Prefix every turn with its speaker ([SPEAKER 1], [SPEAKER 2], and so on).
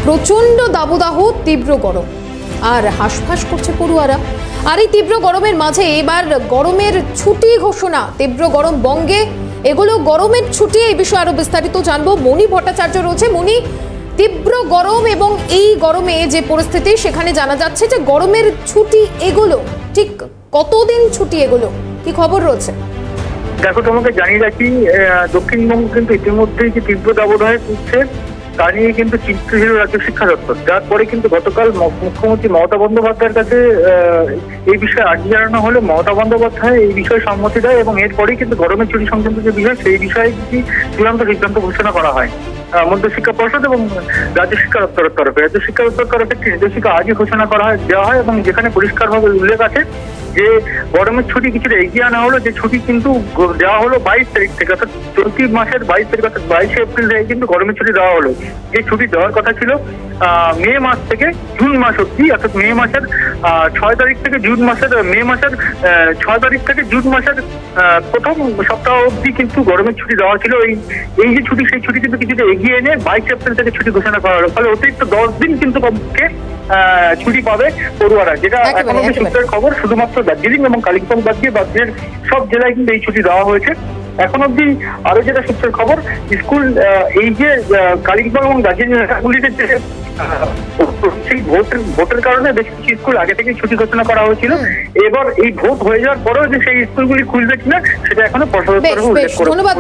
[SPEAKER 1] প্রচণ্ড দাবদাহ, তীব্র গরম আর হাঁসফাঁস করছে পড়ুয়ারা। আর এই তীব্র গরমের মাঝে এবার গরমের ছুটি ঘোষণা, তীব্র গরম বঙ্গে, এগুলো গরমের ছুটি। এই বিষয়ে আরো বিস্তারিত জানবো। মণি ভট্টাচার্য রয়েছে। মণি, তীব্র গরম এবং এই গরমে যে পরিস্থিতি, সেখানে জানা যাচ্ছে যে গরমের ছুটি এগুলো ঠিক কতদিন ছুটি, এগুলো কি খবর রয়েছে?
[SPEAKER 2] দেখো, তোমাকে জানিয়ে রাখি, দক্ষিণবঙ্গ কিন্তু ইতিমধ্যেই যে তীব্র দাবদাহে ভুগছে তা নিয়ে কিন্তু চিন্তিত ছিল রাজ্য শিক্ষা দপ্তর। যার পরে কিন্তু গতকাল মুখ্যমন্ত্রী মমতা বন্দ্যোপাধ্যায়ের কাছে এই বিষয়ে আর্জি জানানো হলে মমতা বন্দ্যোপাধ্যায় এই বিষয়ে সম্মতি দেয় এবং এরপরেই কিন্তু গরমের ছুটি সংক্রান্ত যে বিষয়, সেই বিষয়ে চূড়ান্ত সিদ্ধান্ত ঘোষণা করা হয় মধ্যশিক্ষা পর্ষদ এবং রাজ্য শিক্ষা দপ্তরের তরফে। রাজ্য শিক্ষা দপ্তরের তরফে একটি নির্দেশিকা আজই ঘোষণা করা হয়, দেওয়া হয়, এবং যেখানে পরিষ্কারভাবে উল্লেখ আছে যে গরমের ছুটি কিছুটা এগিয়ে আনা হলো। যে ছুটি কিন্তু দেওয়া হলো 22 তারিখ থেকে, অর্থাৎ চলতি মাসের 22 তারিখ, অর্থাৎ 22শে এপ্রিল থেকে কিন্তু গরমের ছুটি দেওয়া হলো। যে ছুটি দেওয়ার কথা ছিল মে মাস থেকে জুন মাস অব্দি, অর্থাৎ মে মাসের 6 তারিখ থেকে জুন মাসের 6 তারিখ থেকে জুন মাসের প্রথম সপ্তাহ অব্দি কিন্তু গরমের ছুটি দেওয়া ছিল। এই যে ছুটি, সেই ছুটি কিন্তু কিছুটা এগিয়ে এনে 22 এপ্রিল থেকে ছুটি ঘোষণা করা হলো। ফলে অতিরিক্ত 10 দিন কিন্তু কমপক্ষে ছুটি পাবে পড়ুয়ারা, যেটা এখন অব্দি সূত্রের খবর। শুধুমাত্র দার্জিলিং এবং কালিম্পং বাদ দিয়ে বাদের সব জেলায় কিন্তু এই ছুটি দেওয়া হয়েছে এখন অব্দি। আরো যেটা সূত্রের খবর, স্কুল এই যে কালিম্পং এবং দার্জিলিং এলাকাগুলিতে যে সেই ভোটের কারণে বেশ কিছু স্কুল আগে থেকে ছুটি ঘোষণা করা হয়েছিল। এবার এই ভোট হয়ে যাওয়ার পরেও যে সেই স্কুলগুলি খুলবে কিনা সেটা এখনো প্রশাসনের তরফে উল্লেখ করা।
[SPEAKER 1] ধন্যবাদ।